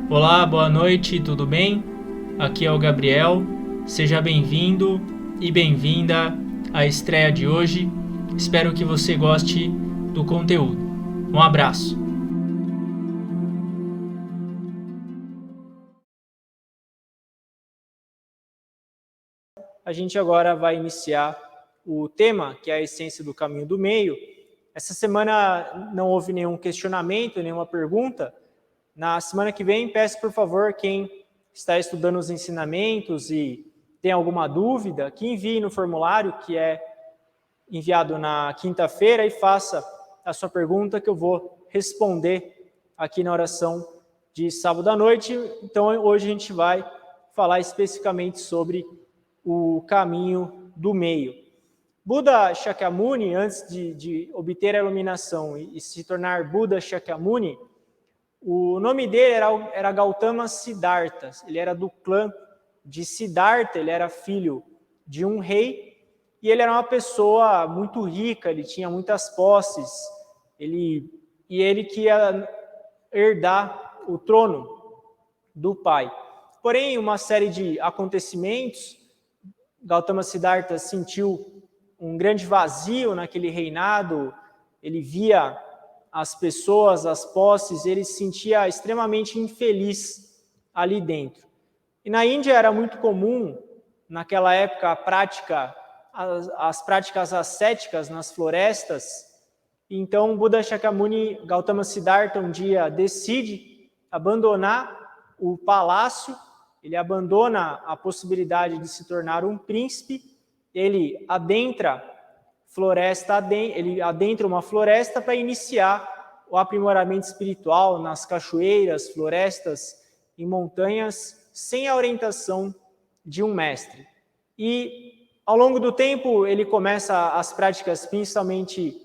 Olá, boa noite, tudo bem? Aqui é o Gabriel. Seja bem-vindo e bem-vinda à estreia de hoje. Espero que você goste do conteúdo. Um abraço. A gente agora vai iniciar o tema, que é a essência do caminho do meio. Essa semana não houve nenhum questionamento, nenhuma pergunta. Na semana que vem, peço, por favor, quem está estudando os ensinamentos e tem alguma dúvida, que envie no formulário que é enviado na quinta-feira e faça a sua pergunta que eu vou responder aqui na oração de sábado à noite. Então, hoje a gente vai falar especificamente sobre o caminho do meio. Buda Shakyamuni, antes de obter a iluminação e se tornar Buda Shakyamuni, o nome dele era Gautama Siddhartha. Ele era do clã de Siddhartha, ele era filho de um rei e ele era uma pessoa muito rica, ele tinha muitas posses, ele que ia herdar o trono do pai. Porém, uma série de acontecimentos, Gautama Siddhartha sentiu um grande vazio naquele reinado, ele via as pessoas, as posses, ele se sentia extremamente infeliz ali dentro. E na Índia era muito comum, naquela época, as práticas ascéticas nas florestas. Então, Buda Shakyamuni, Gautama Siddhartha, um dia decide abandonar o palácio, ele abandona a possibilidade de se tornar um príncipe, ele adentra uma floresta para iniciar o aprimoramento espiritual nas cachoeiras, florestas e montanhas, sem a orientação de um mestre. E, ao longo do tempo, ele começa as práticas, principalmente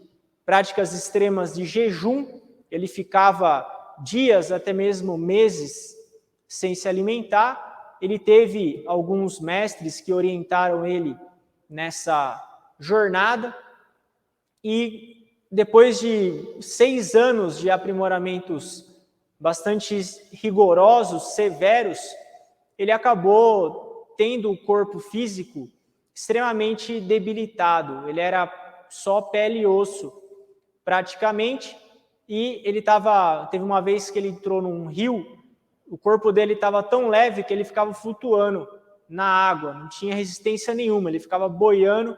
práticas extremas de jejum. Ele ficava dias, até mesmo meses, sem se alimentar. Ele teve alguns mestres que orientaram ele nessa jornada, e depois de 6 anos de aprimoramentos bastante rigorosos, severos, ele acabou tendo o corpo físico extremamente debilitado. Ele era só pele e osso, praticamente, e ele teve uma vez que ele entrou num rio, o corpo dele estava tão leve que ele ficava flutuando na água, não tinha resistência nenhuma, ele ficava boiando,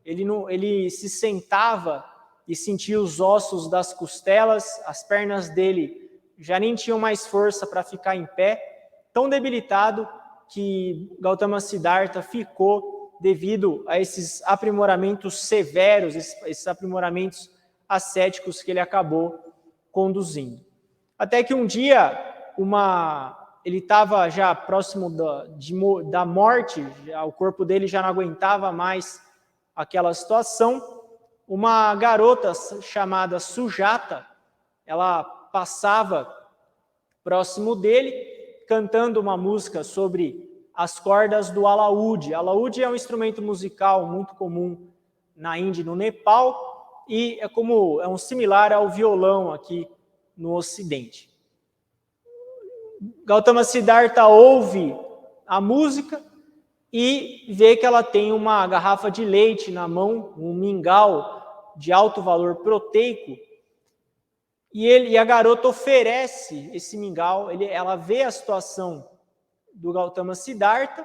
ele se sentava e sentia os ossos das costelas, as pernas dele já nem tinham mais força para ficar em pé, tão debilitado que Gautama Siddhartha ficou devido a esses aprimoramentos severos, esses aprimoramentos ascéticos que ele acabou conduzindo. Até que um dia, ele estava já próximo da morte, o corpo dele já não aguentava mais aquela situação. Uma garota chamada Sujata, ela passava próximo dele, cantando uma música sobre as cordas do alaúde. Alaúde é um instrumento musical muito comum na Índia e no Nepal, e é um similar ao violão aqui no Ocidente. Gautama Siddhartha ouve a música e vê que ela tem uma garrafa de leite na mão, um mingau de alto valor proteico, e a garota oferece esse mingau. Ela vê a situação do Gautama Siddhartha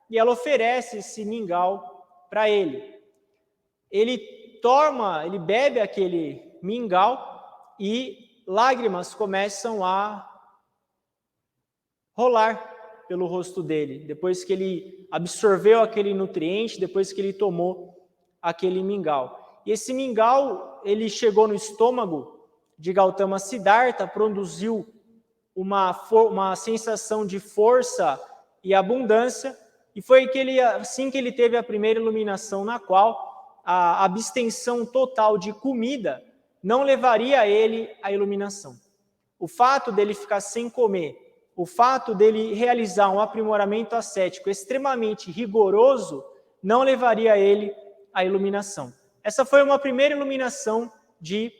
e ela oferece esse mingau para ele. Ele bebe aquele mingau e lágrimas começam a rolar pelo rosto dele, depois que ele absorveu aquele nutriente, depois que ele tomou aquele mingau. E esse mingau, ele chegou no estômago de Gautama Siddhartha, produziu uma sensação de força e abundância, e foi assim que ele teve a primeira iluminação, na qual a abstenção total de comida não levaria ele à iluminação. O fato dele ficar sem comer, o fato dele realizar um aprimoramento ascético extremamente rigoroso, não levaria ele à iluminação. Essa foi uma primeira iluminação de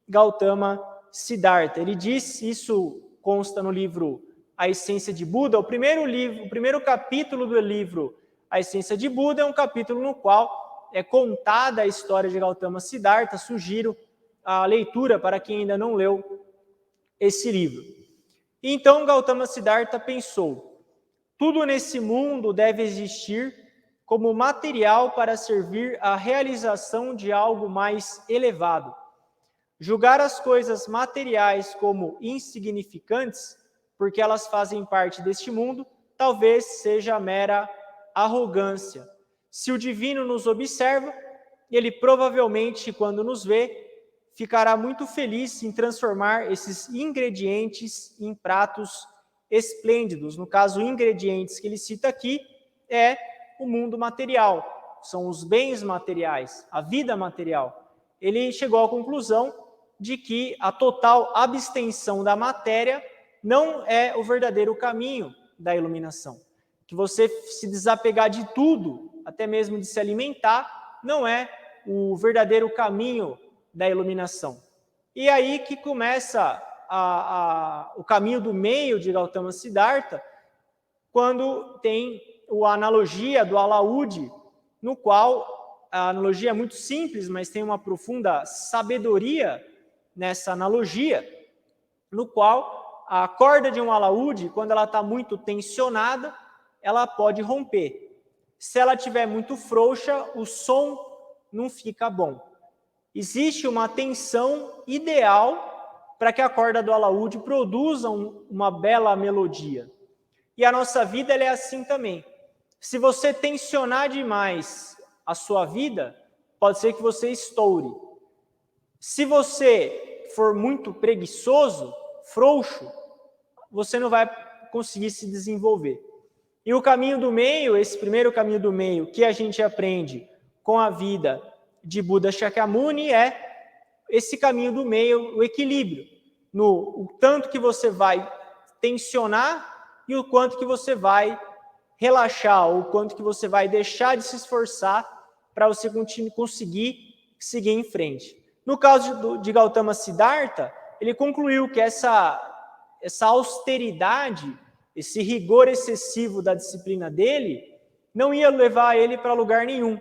Gautama Siddhartha. Ele diz, isso consta no livro A Essência de Buda, o primeiro capítulo do livro A Essência de Buda é um capítulo no qual é contada a história de Gautama Siddhartha. Sugiro a leitura para quem ainda não leu esse livro. Então Gautama Siddhartha pensou: tudo nesse mundo deve existir como material para servir à realização de algo mais elevado. Julgar as coisas materiais como insignificantes, porque elas fazem parte deste mundo, talvez seja mera arrogância. Se o divino nos observa, ele provavelmente, quando nos vê, ficará muito feliz em transformar esses ingredientes em pratos esplêndidos. No caso, ingredientes que ele cita aqui é o mundo material, são os bens materiais, a vida material. Ele chegou à conclusão de que a total abstenção da matéria não é o verdadeiro caminho da iluminação. Que você se desapegar de tudo, até mesmo de se alimentar, não é o verdadeiro caminho da iluminação. E aí que começa o caminho do meio de Gautama Siddhartha, quando tem a analogia do alaúde, no qual a analogia é muito simples, mas tem uma profunda sabedoria nessa analogia, no qual a corda de um alaúde, quando ela está muito tensionada, ela pode romper. Se ela estiver muito frouxa, o som não fica bom. Existe uma tensão ideal para que a corda do alaúde produza uma bela melodia. E a nossa vida ela é assim também. Se você tensionar demais a sua vida, pode ser que você estoure. Se você for muito preguiçoso, frouxo, você não vai conseguir se desenvolver. E o caminho do meio, esse primeiro caminho do meio que a gente aprende com a vida de Buda Shakyamuni é esse caminho do meio, o equilíbrio, o tanto que você vai tensionar e o quanto que você vai relaxar, ou o quanto que você vai deixar de se esforçar para você conseguir seguir em frente. No caso de Gautama Siddhartha, ele concluiu que essa austeridade, esse rigor excessivo da disciplina dele, não ia levar ele para lugar nenhum.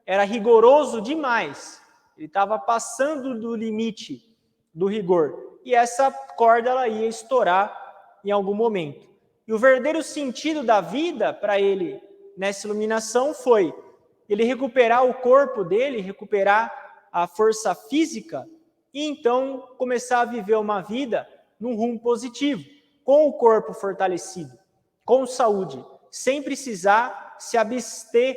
Era rigoroso demais. Ele estava passando do limite do rigor. E essa corda ela ia estourar em algum momento. E o verdadeiro sentido da vida para ele nessa iluminação foi ele recuperar o corpo dele, recuperar a força física e então começar a viver uma vida num rumo positivo, com o corpo fortalecido, com saúde, sem precisar se abster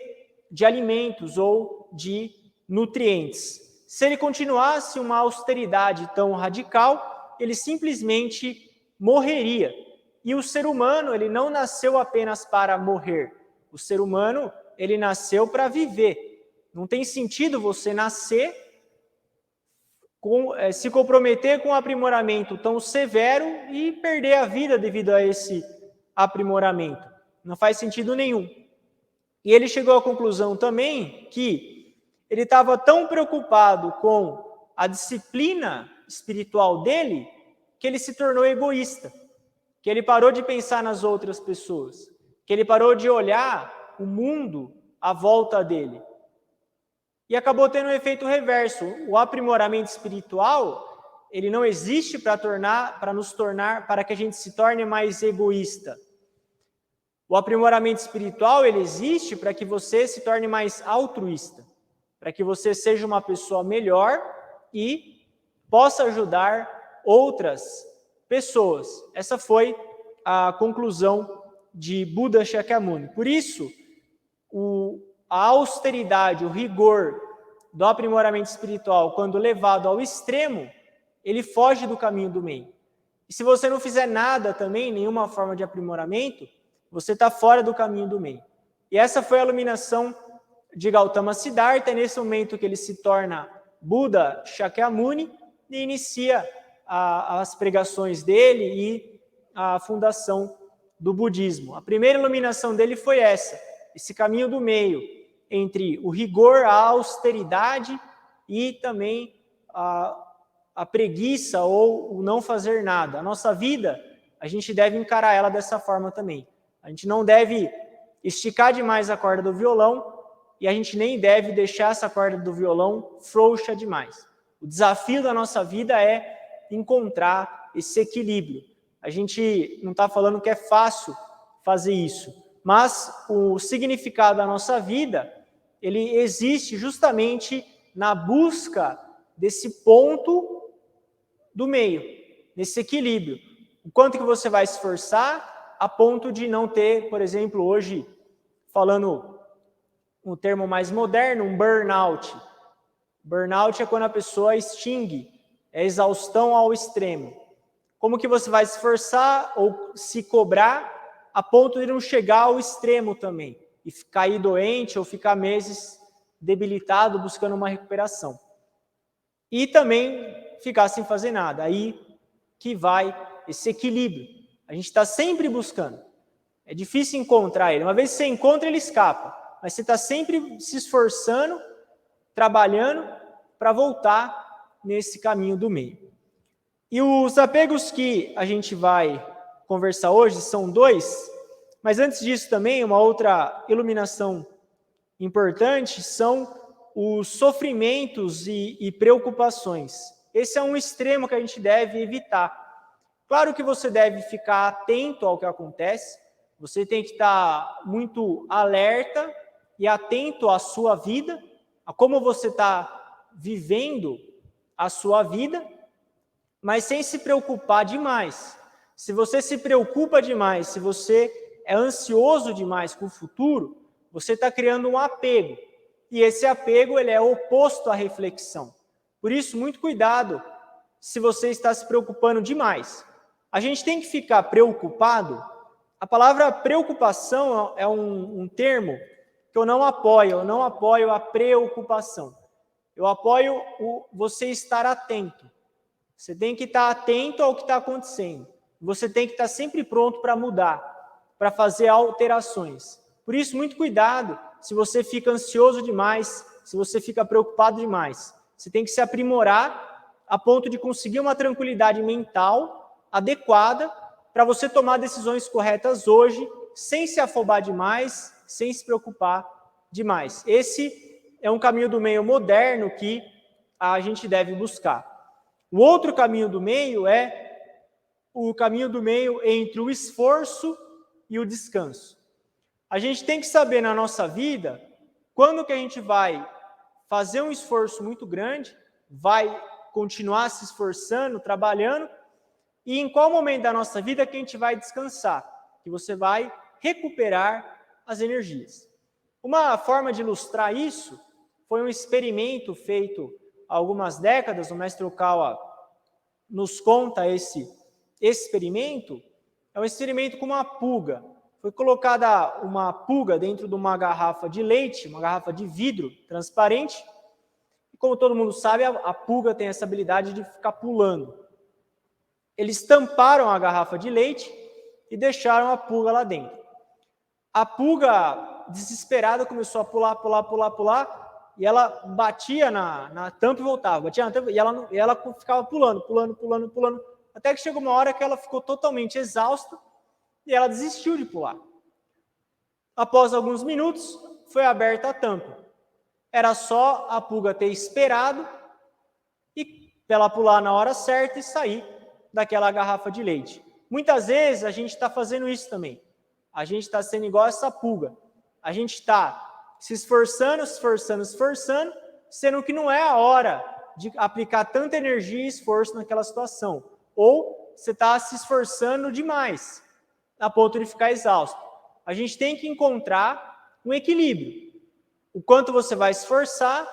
de alimentos ou de nutrientes. Se ele continuasse uma austeridade tão radical, ele simplesmente morreria. E o ser humano, ele não nasceu apenas para morrer. O ser humano, ele nasceu para viver. Não tem sentido você nascer, se comprometer com um aprimoramento tão severo e perder a vida devido a esse aprimoramento. Não faz sentido nenhum. E ele chegou à conclusão também que ele estava tão preocupado com a disciplina espiritual dele que ele se tornou egoísta. Que ele parou de pensar nas outras pessoas, que ele parou de olhar o mundo à volta dele. E acabou tendo um efeito reverso. O aprimoramento espiritual, ele não existe para que a gente se torne mais egoísta. O aprimoramento espiritual, ele existe para que você se torne mais altruísta, para que você seja uma pessoa melhor e possa ajudar outras pessoas. Essa foi a conclusão de Buda Shakyamuni. Por isso, a austeridade, o rigor do aprimoramento espiritual, quando levado ao extremo, ele foge do caminho do meio. E se você não fizer nada também, nenhuma forma de aprimoramento, você está fora do caminho do meio. E essa foi a iluminação de Gautama Siddhartha, nesse momento que ele se torna Buda Shakyamuni e inicia as pregações dele e a fundação do budismo. A primeira iluminação dele foi esse caminho do meio, entre o rigor, a austeridade e também a preguiça ou o não fazer nada. A nossa vida a gente deve encarar ela dessa forma também. A gente não deve esticar demais a corda do violão e a gente nem deve deixar essa corda do violão frouxa demais. O desafio da nossa vida é encontrar esse equilíbrio. A gente não está falando que é fácil fazer isso, mas o significado da nossa vida, ele existe justamente na busca desse ponto do meio, nesse equilíbrio. O quanto que você vai se esforçar a ponto de não ter, por exemplo, hoje, falando um termo mais moderno, um burnout. Burnout é quando a pessoa extingue, é exaustão ao extremo. Como que você vai se esforçar ou se cobrar a ponto de não chegar ao extremo também e cair doente ou ficar meses debilitado buscando uma recuperação. E também ficar sem fazer nada. Aí que vai esse equilíbrio. A gente está sempre buscando. É difícil encontrar ele. Uma vez que você encontra, ele escapa. Mas você está sempre se esforçando, trabalhando para voltar nesse caminho do meio. E os apegos que a gente vai conversar hoje são 2, mas antes disso também, uma outra iluminação importante são os sofrimentos e preocupações. Esse é um extremo que a gente deve evitar. Claro que você deve ficar atento ao que acontece, você tem que estar muito alerta e atento à sua vida, a como você está vivendo a sua vida, mas sem se preocupar demais. Se você se preocupa demais, se você é ansioso demais com o futuro, você está criando um apego. E esse apego ele é oposto à reflexão. Por isso, muito cuidado se você está se preocupando demais. A gente tem que ficar preocupado. A palavra preocupação é um termo que eu não apoio a preocupação. Eu apoio você estar atento. Você tem que estar atento ao que está acontecendo. Você tem que estar sempre pronto para mudar, para fazer alterações. Por isso, muito cuidado se você fica ansioso demais, se você fica preocupado demais. Você tem que se aprimorar a ponto de conseguir uma tranquilidade mental adequada para você tomar decisões corretas hoje, sem se afobar demais, sem se preocupar demais. Esse é um caminho do meio moderno que a gente deve buscar. O outro caminho do meio é o caminho do meio entre o esforço e o descanso. A gente tem que saber na nossa vida quando que a gente vai fazer um esforço muito grande, vai continuar se esforçando, trabalhando, e em qual momento da nossa vida que a gente vai descansar, que você vai recuperar as energias. Uma forma de ilustrar isso foi um experimento feito há algumas décadas, o mestre Okawa nos conta esse experimento, é um experimento com uma pulga. Foi colocada uma pulga dentro de uma garrafa de leite, uma garrafa de vidro transparente, e como todo mundo sabe, a pulga tem essa habilidade de ficar pulando. Eles tamparam a garrafa de leite e deixaram a pulga lá dentro. A pulga, desesperada, começou a pular, e ela batia na tampa e voltava, batia na tampa, e ela ficava pulando, até que chegou uma hora que ela ficou totalmente exausta e ela desistiu de pular. Após alguns minutos, foi aberta a tampa. Era só a pulga ter esperado e ela pular na hora certa e sair daquela garrafa de leite. Muitas vezes a gente está fazendo isso também. A gente está sendo igual essa pulga. A gente está se esforçando, sendo que não é a hora de aplicar tanta energia e esforço naquela situação. Ou você está se esforçando demais, a ponto de ficar exausto. A gente tem que encontrar um equilíbrio. O quanto você vai se esforçar,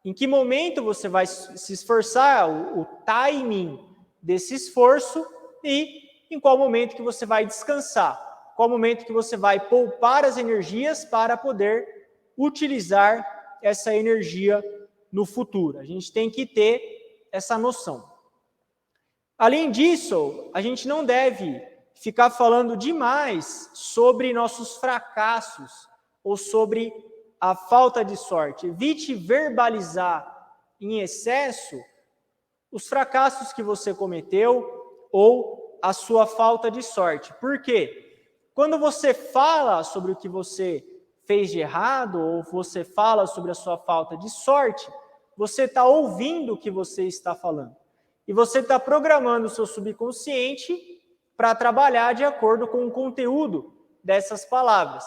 em que momento você vai se esforçar, o timing desse esforço e em qual momento que você vai descansar. Qual momento que você vai poupar as energias para poder utilizar essa energia no futuro. A gente tem que ter essa noção. Além disso, a gente não deve ficar falando demais sobre nossos fracassos ou sobre a falta de sorte. Evite verbalizar em excesso os fracassos que você cometeu ou a sua falta de sorte. Por quê? Quando você fala sobre o que você fez de errado, ou você fala sobre a sua falta de sorte, você está ouvindo o que você está falando. E você está programando o seu subconsciente para trabalhar de acordo com o conteúdo dessas palavras.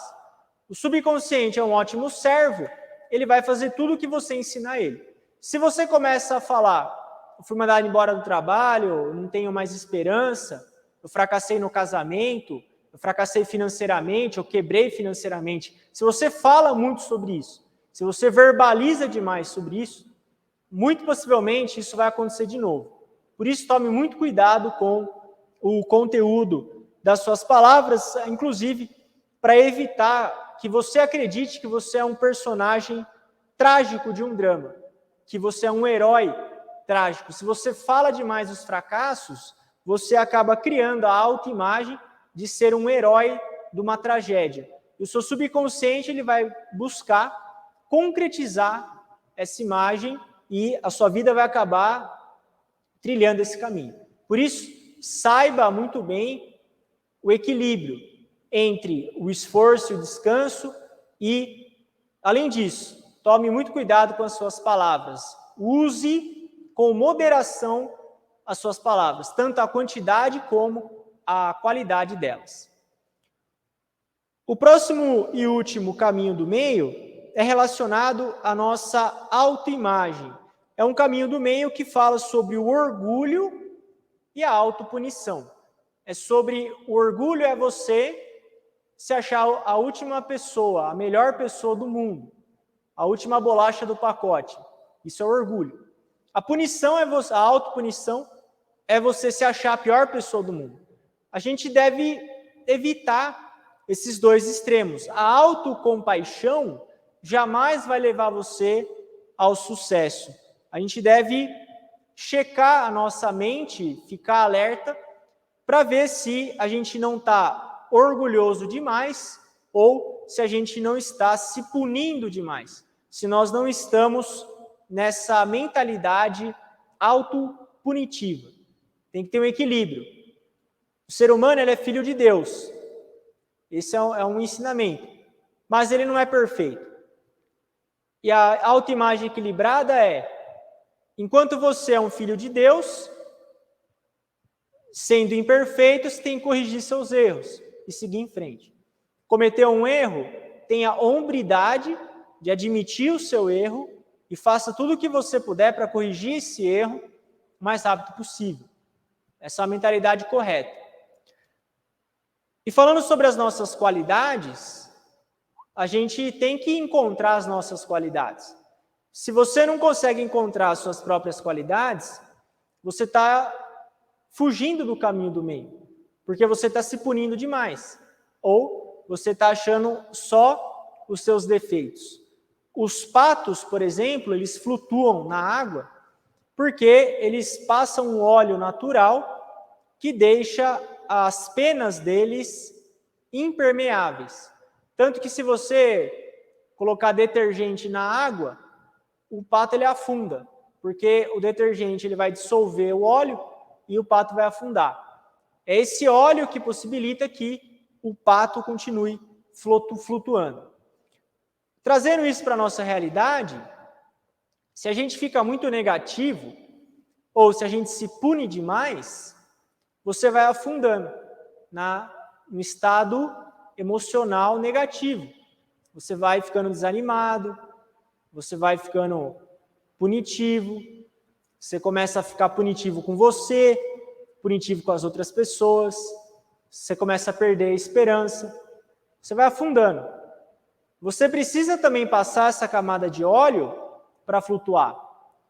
O subconsciente é um ótimo servo, ele vai fazer tudo o que você ensinar ele. Se você começa a falar, eu fui mandado embora do trabalho, não tenho mais esperança, eu fracassei no casamento, eu fracassei financeiramente, eu quebrei financeiramente. Se você fala muito sobre isso, se você verbaliza demais sobre isso, muito possivelmente isso vai acontecer de novo. Por isso, tome muito cuidado com o conteúdo das suas palavras, inclusive para evitar que você acredite que você é um personagem trágico de um drama, que você é um herói trágico. Se você fala demais dos fracassos, você acaba criando a autoimagem de ser um herói de uma tragédia. E o seu subconsciente ele vai buscar concretizar essa imagem e a sua vida vai acabar trilhando esse caminho. Por isso, saiba muito bem o equilíbrio entre o esforço e o descanso e, além disso, tome muito cuidado com as suas palavras. Use com moderação as suas palavras, tanto a quantidade como a qualidade delas. O próximo e último caminho do meio é relacionado à nossa autoimagem. É um caminho do meio que fala sobre o orgulho e a autopunição. É sobre o orgulho é você se achar a última pessoa, a melhor pessoa do mundo, a última bolacha do pacote. Isso é orgulho. A punição é você, a autopunição é você se achar a pior pessoa do mundo. A gente deve evitar esses dois extremos. A autocompaixão jamais vai levar você ao sucesso. A gente deve checar a nossa mente, ficar alerta, para ver se a gente não está orgulhoso demais ou se a gente não está se punindo demais. Se nós não estamos nessa mentalidade autopunitiva. Tem que ter um equilíbrio. O ser humano ele é filho de Deus. Esse é um ensinamento. Mas ele não é perfeito. E a autoimagem equilibrada é: enquanto você é um filho de Deus, sendo imperfeito, você tem que corrigir seus erros e seguir em frente. Cometeu um erro, tenha hombridade de admitir o seu erro e faça tudo o que você puder para corrigir esse erro o mais rápido possível. Essa é a mentalidade correta. E falando sobre as nossas qualidades, a gente tem que encontrar as nossas qualidades. Se você não consegue encontrar as suas próprias qualidades, você está fugindo do caminho do meio, porque você está se punindo demais, ou você está achando só os seus defeitos. Os patos, por exemplo, eles flutuam na água porque eles passam um óleo natural que deixa as penas deles impermeáveis. Tanto que se você colocar detergente na água, o pato ele afunda, porque o detergente ele vai dissolver o óleo e o pato vai afundar. É esse óleo que possibilita que o pato continue flutuando. Trazendo isso para a nossa realidade, se a gente fica muito negativo, ou se a gente se pune demais, você vai afundando no estado emocional negativo. Você vai ficando desanimado, você vai ficando punitivo, você começa a ficar punitivo com você, punitivo com as outras pessoas, você começa a perder a esperança, você vai afundando. Você precisa também passar essa camada de óleo para flutuar.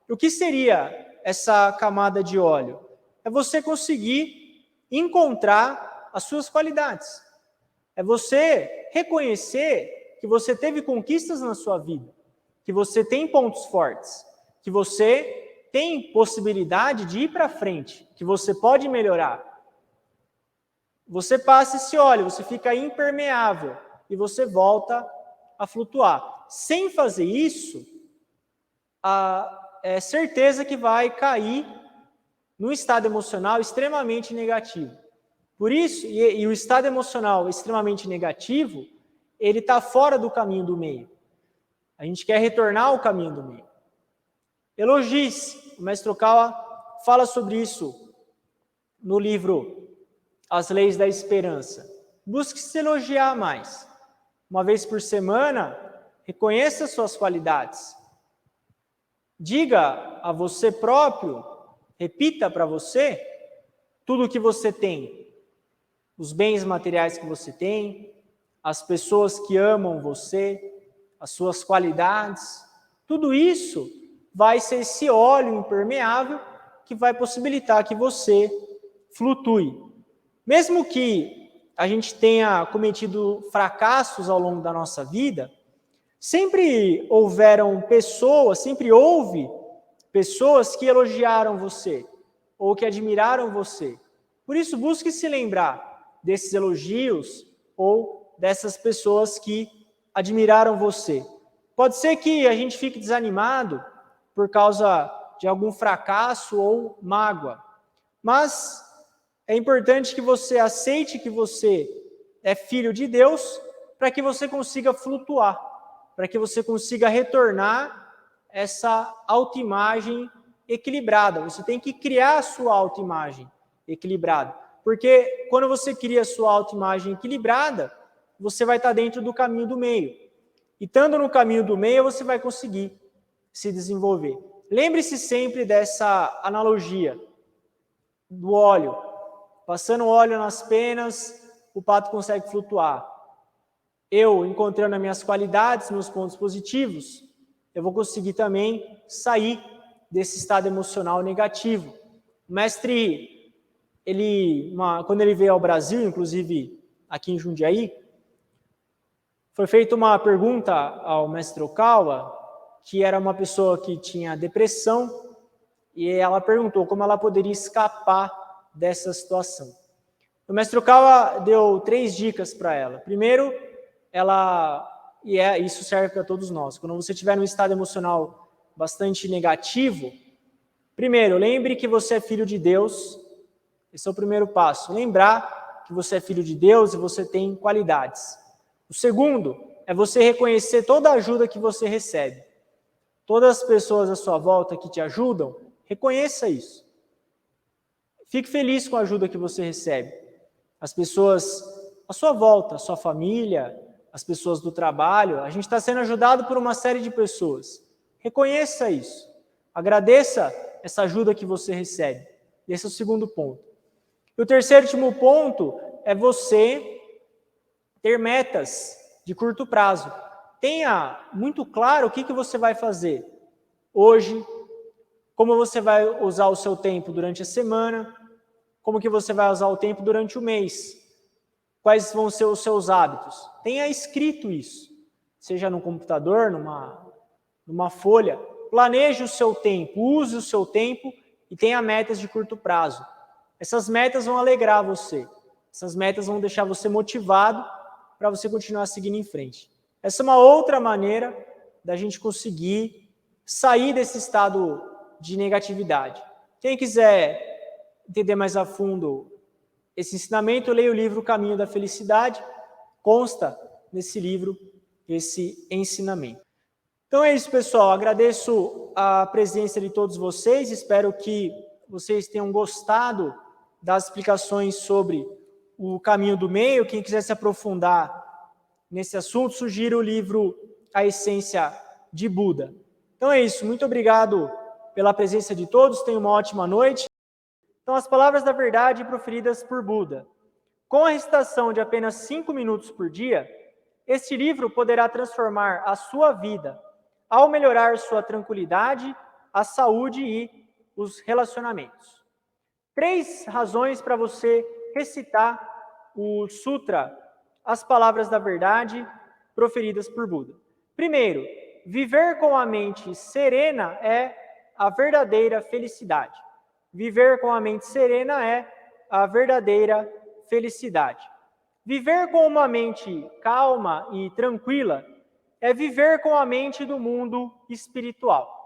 O que seria essa camada de óleo? É você conseguir encontrar as suas qualidades. É você reconhecer que você teve conquistas na sua vida, que você tem pontos fortes, que você tem possibilidade de ir para frente, que você pode melhorar. Você passa esse óleo, você fica impermeável e você volta a flutuar. Sem fazer isso, é certeza que vai cair num estado emocional extremamente negativo. Por isso, e o estado emocional extremamente negativo, ele está fora do caminho do meio. A gente quer retornar ao caminho do meio. Elogie-se. O mestre Okawa fala sobre isso no livro As Leis da Esperança. Busque se elogiar mais. Uma vez por semana, reconheça suas qualidades. Diga a você próprio, repita para você tudo o que você tem. Os bens materiais que você tem, as pessoas que amam você, as suas qualidades. Tudo isso vai ser esse óleo impermeável que vai possibilitar que você flutue. Mesmo que a gente tenha cometido fracassos ao longo da nossa vida, sempre houve pessoas que elogiaram você ou que admiraram você. Por isso, busque se lembrar desses elogios ou dessas pessoas que admiraram você. Pode ser que a gente fique desanimado por causa de algum fracasso ou mágoa, mas é importante que você aceite que você é filho de Deus para que você consiga flutuar, para que você consiga retornar essa autoimagem equilibrada. Você tem que criar a sua autoimagem equilibrada, porque quando você cria a sua autoimagem equilibrada, você vai estar dentro do caminho do meio. E estando no caminho do meio, você vai conseguir se desenvolver. Lembre-se sempre dessa analogia do óleo. Passando óleo nas penas, o pato consegue flutuar. Eu, encontrando as minhas qualidades, meus pontos positivos, eu vou conseguir também sair desse estado emocional negativo. O mestre, quando ele veio ao Brasil, inclusive aqui em Jundiaí, foi feita uma pergunta ao mestre Okawa, que era uma pessoa que tinha depressão, e ela perguntou como ela poderia escapar dessa situação. O mestre Okawa deu 3 dicas para ela. Primeiro, isso serve para todos nós. Quando você estiver num estado emocional bastante negativo, primeiro, lembre que você é filho de Deus. Esse é o primeiro passo. Lembrar que você é filho de Deus e você tem qualidades. O segundo é você reconhecer toda a ajuda que você recebe. Todas as pessoas à sua volta que te ajudam, reconheça isso. Fique feliz com a ajuda que você recebe. As pessoas à sua volta, a sua família, as pessoas do trabalho, a gente está sendo ajudado por uma série de pessoas. Reconheça isso. Agradeça essa ajuda que você recebe. Esse é o segundo ponto. E o terceiro e último ponto é você ter metas de curto prazo. Tenha muito claro o que você vai fazer hoje, como você vai usar o seu tempo durante a semana, como que você vai usar o tempo durante o mês, quais vão ser os seus hábitos. Tenha escrito isso, seja no computador, numa folha. Planeje o seu tempo, use o seu tempo e tenha metas de curto prazo. Essas metas vão alegrar você, essas metas vão deixar você motivado para você continuar seguindo em frente. Essa é uma outra maneira da gente conseguir sair desse estado de negatividade. Quem quiser entender mais a fundo esse ensinamento, leia o livro O Caminho da Felicidade, consta nesse livro esse ensinamento. Então é isso, pessoal. Agradeço a presença de todos vocês, espero que vocês tenham gostado das explicações sobre o caminho do meio. Quem quiser se aprofundar nesse assunto, sugiro o livro A Essência de Buda. Então é isso, muito obrigado pela presença de todos, tenham uma ótima noite. Então, as palavras da verdade proferidas por Buda. Com a recitação de apenas 5 minutos por dia, este livro poderá transformar a sua vida ao melhorar sua tranquilidade, a saúde e os relacionamentos. 3 razões para você recitar o Sutra, as palavras da verdade proferidas por Buda. Primeiro, viver com a mente serena é a verdadeira felicidade. Viver com a mente serena é a verdadeira felicidade. Viver com uma mente calma e tranquila é viver com a mente do mundo espiritual.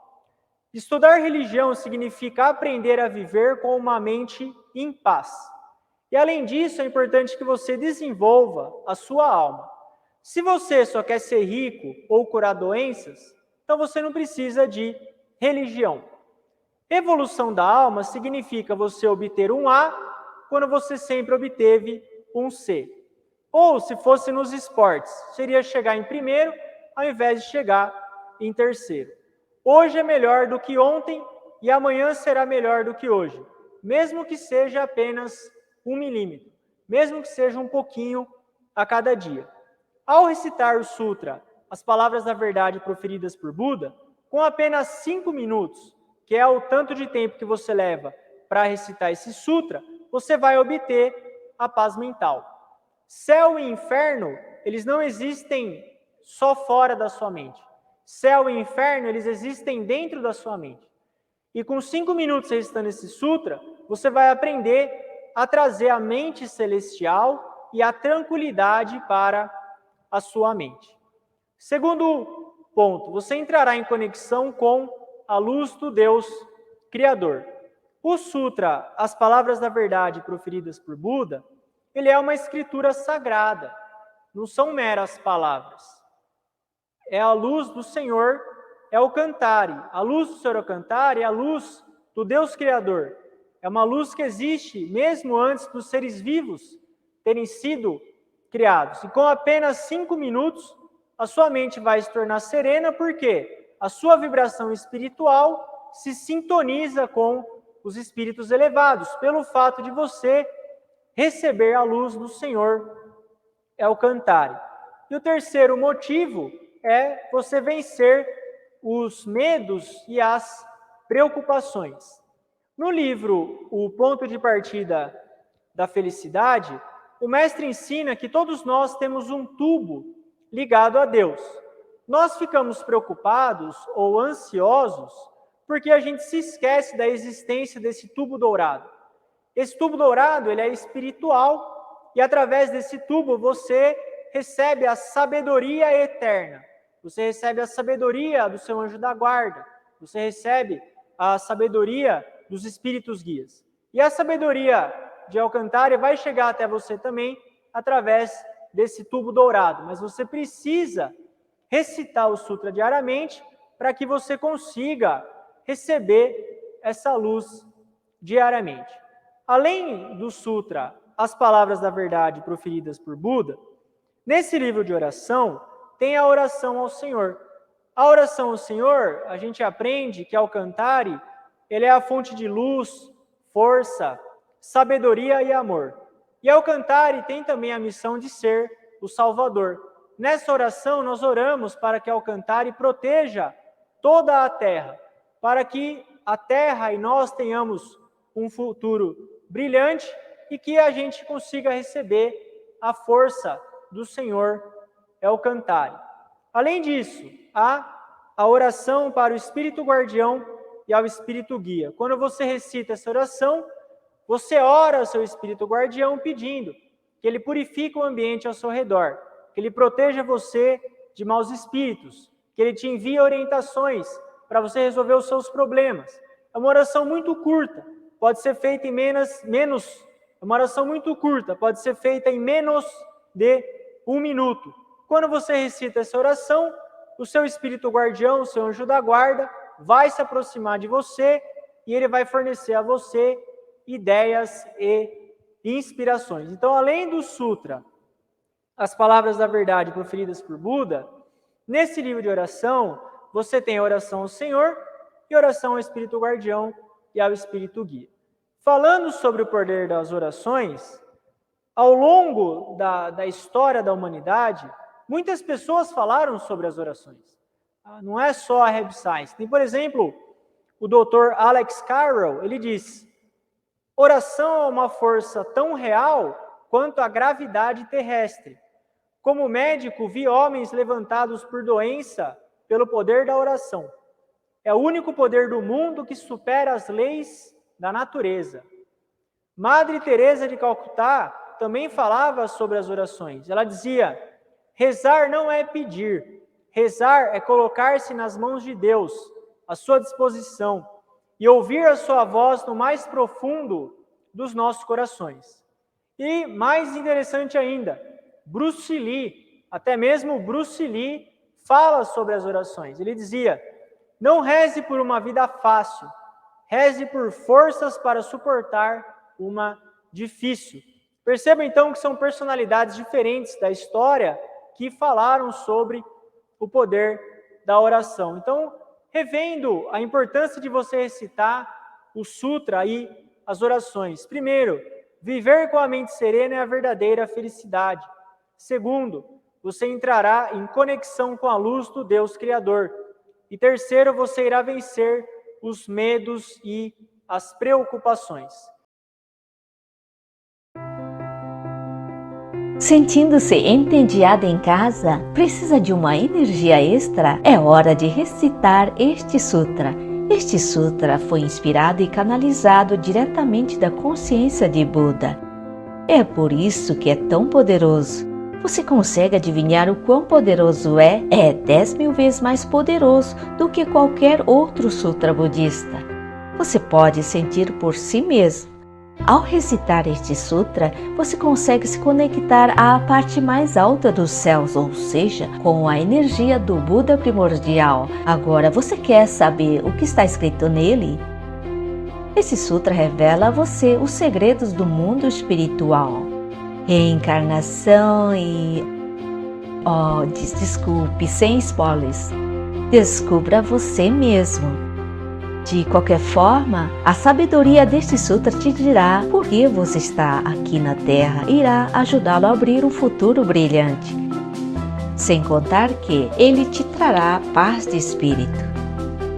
Estudar religião significa aprender a viver com uma mente em paz. E além disso, é importante que você desenvolva a sua alma. Se você só quer ser rico ou curar doenças, então você não precisa de religião. Evolução da alma significa você obter um A quando você sempre obteve um C. Ou, se fosse nos esportes, seria chegar em primeiro ao invés de chegar em terceiro. Hoje é melhor do que ontem e amanhã será melhor do que hoje, mesmo que seja apenas 1 milímetro, mesmo que seja um pouquinho a cada dia. Ao recitar o Sutra, as palavras da verdade proferidas por Buda, com apenas 5 minutos, que é o tanto de tempo que você leva para recitar esse Sutra, você vai obter a paz mental. Céu e inferno, eles não existem só fora da sua mente. Céu e inferno, eles existem dentro da sua mente. E com 5 minutos recitando esse Sutra, você vai aprender a trazer a mente celestial e a tranquilidade para a sua mente. Segundo ponto, você entrará em conexão com a luz do Deus Criador. O Sutra, as palavras da verdade proferidas por Buda, ele é uma escritura sagrada, não são meras palavras. É a luz do Senhor, é o Cantare. A luz do Senhor é o Cantare, é a luz do Deus Criador. É uma luz que existe mesmo antes dos seres vivos terem sido criados. E com apenas 5 minutos, a sua mente vai se tornar serena, porque a sua vibração espiritual se sintoniza com os espíritos elevados, pelo fato de você receber a luz do Senhor, é o Cantare. E o terceiro motivo é você vencer os medos e as preocupações. No livro O Ponto de Partida da Felicidade, o mestre ensina que todos nós temos um tubo ligado a Deus. Nós ficamos preocupados ou ansiosos porque a gente se esquece da existência desse tubo dourado. Esse tubo dourado, ele é espiritual e através desse tubo você recebe a sabedoria eterna. Você recebe a sabedoria do seu anjo da guarda. Você recebe a sabedoria dos espíritos guias. E a sabedoria de Alcantara vai chegar até você também através desse tubo dourado. Mas você precisa recitar o Sutra diariamente para que você consiga receber essa luz diariamente. Além do Sutra, as palavras da verdade proferidas por Buda, nesse livro de oração, tem a oração ao Senhor. A oração ao Senhor, a gente aprende que Alcantare, ele é a fonte de luz, força, sabedoria e amor. E Alcantare tem também a missão de ser o Salvador. Nessa oração, nós oramos para que Alcantare proteja toda a terra, para que a terra e nós tenhamos um futuro brilhante e que a gente consiga receber a força do Senhor Alcantare. Além disso, há a oração para o Espírito Guardião e ao Espírito Guia. Quando você recita essa oração, você ora ao seu Espírito Guardião pedindo que ele purifique o ambiente ao seu redor, que ele proteja você de maus espíritos, que ele te envie orientações para você resolver os seus problemas. É uma oração muito curta, pode ser feita em uma oração muito curta, pode ser feita em menos de 1 minuto. Quando você recita essa oração, o seu Espírito Guardião, o seu anjo da guarda, vai se aproximar de você e ele vai fornecer a você ideias e inspirações. Então, além do Sutra, as palavras da verdade proferidas por Buda, nesse livro de oração, você tem a oração ao Senhor e oração ao Espírito Guardião e ao Espírito Guia. Falando sobre o poder das orações, ao longo da história da humanidade, muitas pessoas falaram sobre as orações. Não é só a Reb Sainz. Tem, por exemplo, o Dr. Alex Carroll, ele diz: oração é uma força tão real quanto a gravidade terrestre. Como médico, vi homens levantados por doença pelo poder da oração. É o único poder do mundo que supera as leis da natureza. Madre Teresa de Calcutá também falava sobre as orações. Ela dizia: rezar não é pedir, rezar é colocar-se nas mãos de Deus, à sua disposição, e ouvir a sua voz no mais profundo dos nossos corações. E mais interessante ainda, Bruce Lee, até mesmo Bruce Lee fala sobre as orações. Ele dizia: não reze por uma vida fácil, reze por forças para suportar uma difícil. Perceba então que são personalidades diferentes da história que falaram sobre o poder da oração. Então, revendo a importância de você recitar o sutra e as orações. Primeiro, viver com a mente serena é a verdadeira felicidade. Segundo, você entrará em conexão com a luz do Deus Criador. E terceiro, você irá vencer os medos e as preocupações. Sentindo-se entediada em casa, precisa de uma energia extra? É hora de recitar este sutra. Este sutra foi inspirado e canalizado diretamente da consciência de Buda. É por isso que é tão poderoso. Você consegue adivinhar o quão poderoso é? É 10.000 vezes mais poderoso do que qualquer outro sutra budista. Você pode sentir por si mesmo. Ao recitar este sutra, você consegue se conectar à parte mais alta dos céus, ou seja, com a energia do Buda primordial. Agora, você quer saber o que está escrito nele? Esse sutra revela a você os segredos do mundo espiritual. Reencarnação e... desculpe, sem spoilers. Descubra você mesmo. De qualquer forma, a sabedoria deste sutra te dirá por que você está aqui na Terra e irá ajudá-lo a abrir um futuro brilhante. Sem contar que ele te trará paz de espírito.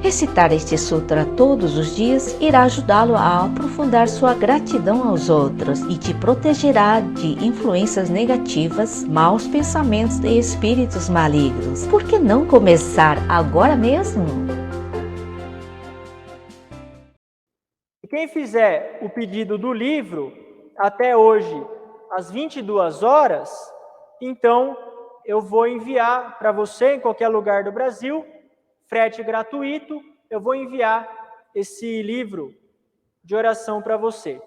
Recitar este sutra todos os dias irá ajudá-lo a aprofundar sua gratidão aos outros e te protegerá de influências negativas, maus pensamentos e espíritos malignos. Por que não começar agora mesmo? Quem fizer o pedido do livro até hoje, às 22 horas, então eu vou enviar para você, em qualquer lugar do Brasil, frete gratuito, eu vou enviar esse livro de oração para você.